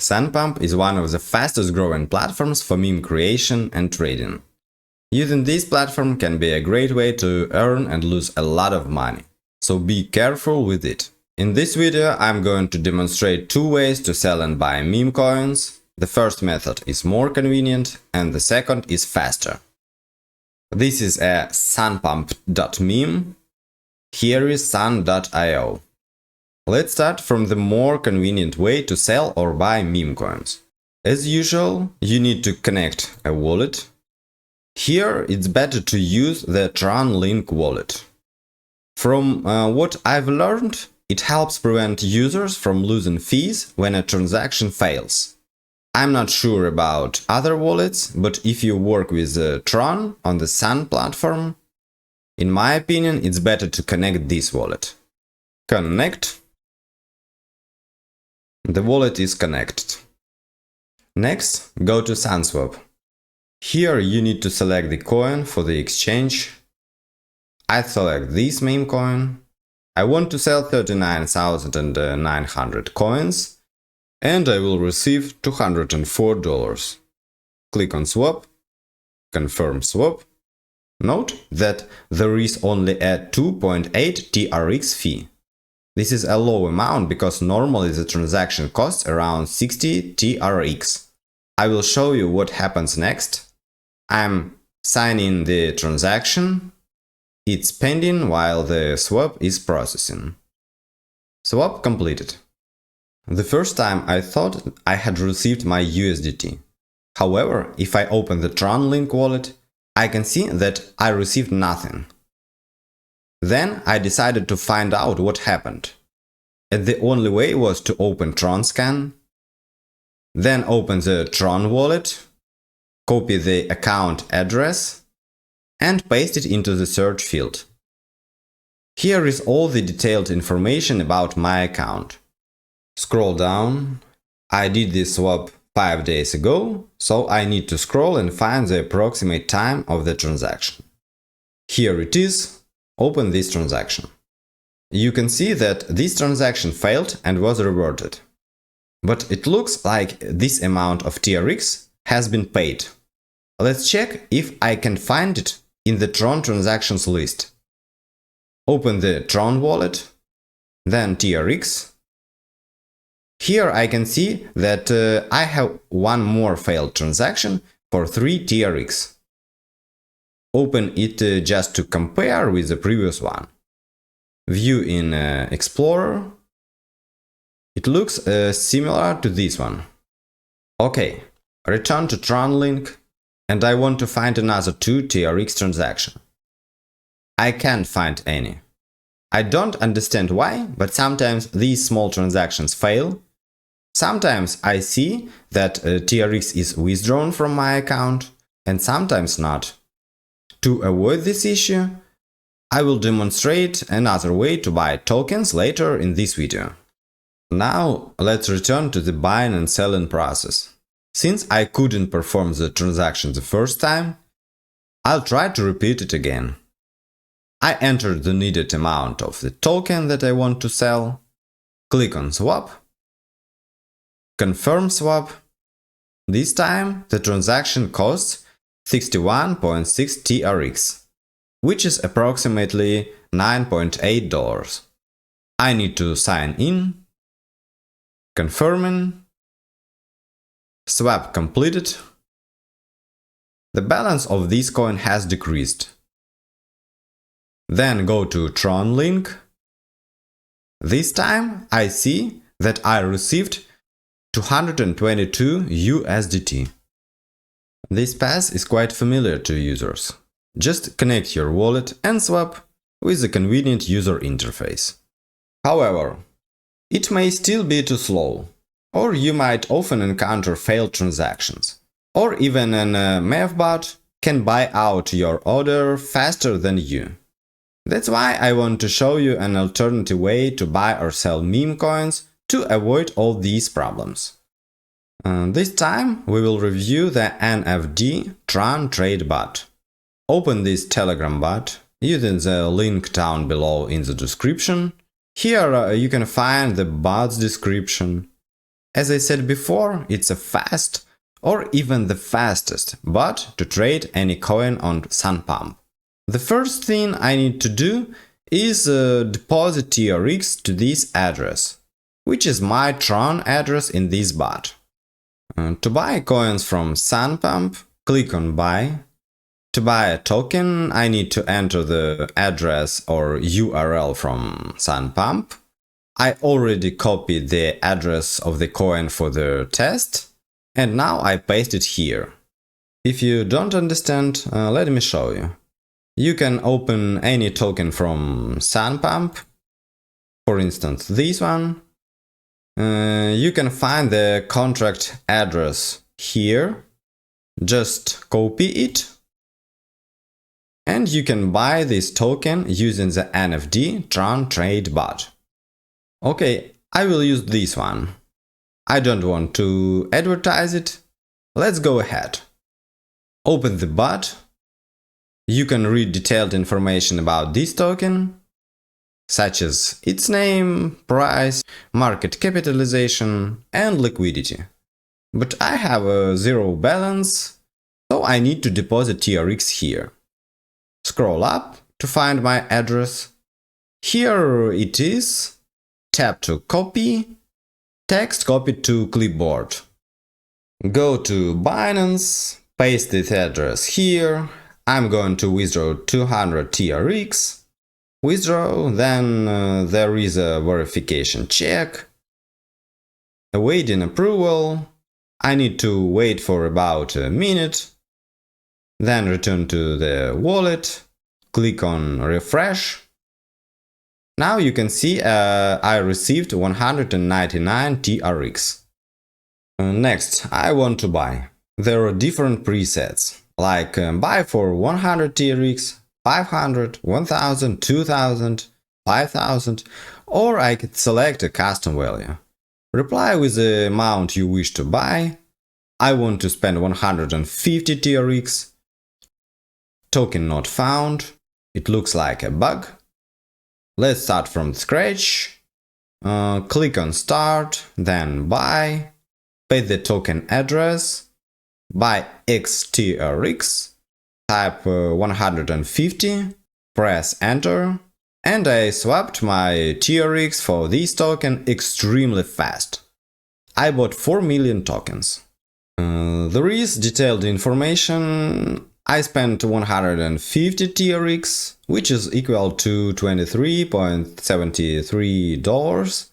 SunPump is one of the fastest growing platforms for meme creation and trading. Using this platform can be a great way to earn and lose a lot of money, so be careful with it. In this video I'm going to demonstrate two ways to sell and buy meme coins. The first method is more convenient and the second is faster. This is a sunpump.meme. Here is sun.io. Let's start from the more convenient way to sell or buy meme coins. As usual, you need to connect a wallet. Here it's better to use the TronLink wallet. From what I've learned, it helps prevent users from losing fees when a transaction fails. I'm not sure about other wallets, but if you work with Tron on the Sun platform, in my opinion, it's better to connect this wallet. Connect. The wallet is connected. Next, go to SunSwap. Here you need to select the coin for the exchange. I select this meme coin. I want to sell 39,900 coins and I will receive $204. Click on swap, confirm swap. Note that there is only a 2.8 TRX fee. This is a low amount because normally the transaction costs around 60 TRX. I will show you what happens next. I'm signing the transaction. It's pending while the swap is processing. Swap completed. The first time I thought I had received my USDT. However, if I open the TronLink wallet, I can see that I received nothing. Then I decided to find out what happened. And the only way was to open TronScan, then open the Tron wallet, copy the account address, and paste it into the search field. Here is all the detailed information about my account. Scroll down. I did this swap 5 days ago, so I need to scroll and find the approximate time of the transaction. Here it is. Open this transaction. You can see that this transaction failed and was reverted. But it looks like this amount of TRX has been paid. Let's check if I can find it in the Tron transactions list. Open the Tron wallet, then TRX. Here I can see that I have one more failed transaction for 3 TRX. Open it just to compare with the previous one. View in Explorer. It looks similar to this one. Okay, return to TronLink and I want to find another 2 TRX transaction. I can't find any. I don't understand why, but sometimes these small transactions fail. Sometimes I see that TRX is withdrawn from my account and sometimes not. To avoid this issue, I will demonstrate another way to buy tokens later in this video. Now let's return to the buying and selling process. Since I couldn't perform the transaction the first time, I'll try to repeat it again. I entered the needed amount of the token that I want to sell, click on swap, confirm swap. This time the transaction costs 61.6 TRX, which is approximately $9.8. I need to sign in, confirming, swap completed. The balance of this coin has decreased. Then go to TronLink. This time I see that I received 222 USDT. This path is quite familiar to users. Just connect your wallet and swap with a convenient user interface. However, it may still be too slow, or you might often encounter failed transactions, or even an MEF bot can buy out your order faster than you. That's why I want to show you an alternative way to buy or sell meme coins to avoid all these problems. This time we will review the NFD Tron Trading Bot. Open this Telegram bot using the link down below in the description. Here you can find the bot's description As I said before, it's a fast or even the fastest bot to trade any coin on SunPump. The first thing I need to do is deposit TRX to this address, which is my Tron address in this bot. To buy coins from SunPump, click on Buy. To buy a token, I need to enter the address or URL from SunPump. I already copied the address of the coin for the test, and now I paste it here. If you don't understand, let me show you. You can open any token from SunPump, for instance this one. You can find the contract address here, just copy it, and you can buy this token using the NFD Tron Trading Bot. Okay, I will use this one. I don't want to advertise it. Let's go ahead. Open the bot. You can read detailed information about this token, such as its name, price, market capitalization, and liquidity. But I have a zero balance, so I need to deposit TRX here. Scroll up to find my address. Here it is. Tap to copy. Text copied to clipboard. Go to Binance, paste this address here. I'm going to withdraw 200 TRX. Withdraw, then there is a verification check. Awaiting approval. I need to wait for about a minute. Then return to the wallet. Click on refresh. Now you can see I received 199 TRX. Next, I want to buy. There are different presets, like buy for 100 TRX, 500, 1000, 2000, 5000, or I could select a custom value. Reply with the amount you wish to buy. I want to spend 150 TRX. Token not found. It looks like a bug. Let's start from scratch. Click on Start, then Buy. Paste the token address. Buy XTRX. Type 150. Press Enter. And I swapped my TRX for this token extremely fast. I bought 4 million tokens. There is detailed information. I spent 150 TRX, which is equal to $23.73.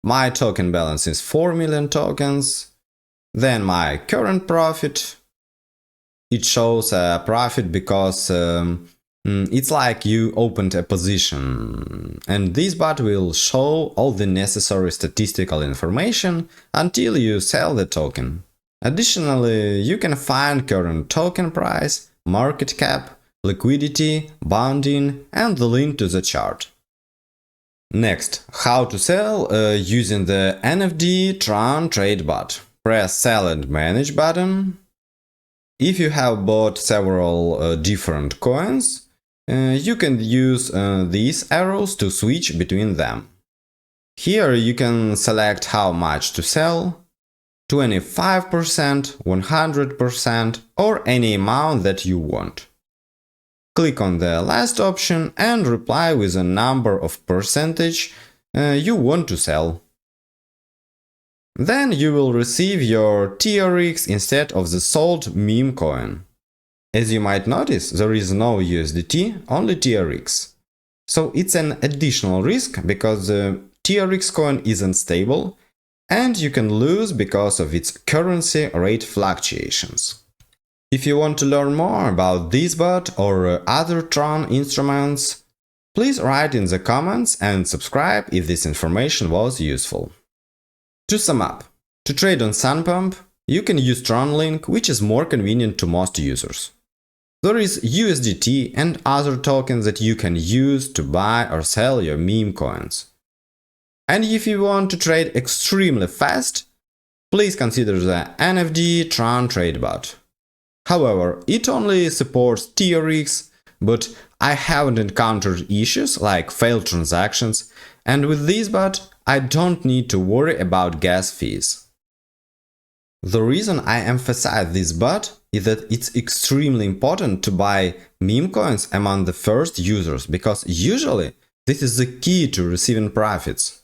My token balance is 4 million tokens. Then my current profit. It shows a profit because it's like you opened a position, and this bot will show all the necessary statistical information until you sell the token. Additionally, you can find current token price, market cap, liquidity, bounding, and the link to the chart. Next, how to sell using the NFD Tron Trading Bot. Press Sell and Manage button. If you have bought several different coins, you can use these arrows to switch between them. Here you can select how much to sell. 25%, 100%, or any amount that you want. Click on the last option and reply with a number of percentage you want to sell. Then you will receive your TRX instead of the sold meme coin. As you might notice, there is no USDT, only TRX. So it's an additional risk because the TRX coin isn't stable, and you can lose because of its currency rate fluctuations. If you want to learn more about this bot or other Tron instruments, please write in the comments and subscribe if this information was useful. To sum up, to trade on SunPump, you can use TronLink, which is more convenient to most users. There is USDT and other tokens that you can use to buy or sell your meme coins. And if you want to trade extremely fast, please consider the NFD Tron Trading Bot. However, it only supports TRX, but I haven't encountered issues like failed transactions, and with this bot I don't need to worry about gas fees. The reason I emphasize this bot is that it's extremely important to buy meme coins among the first users, because usually this is the key to receiving profits.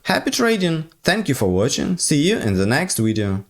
Happy trading! Thank you for watching, see you in the next video!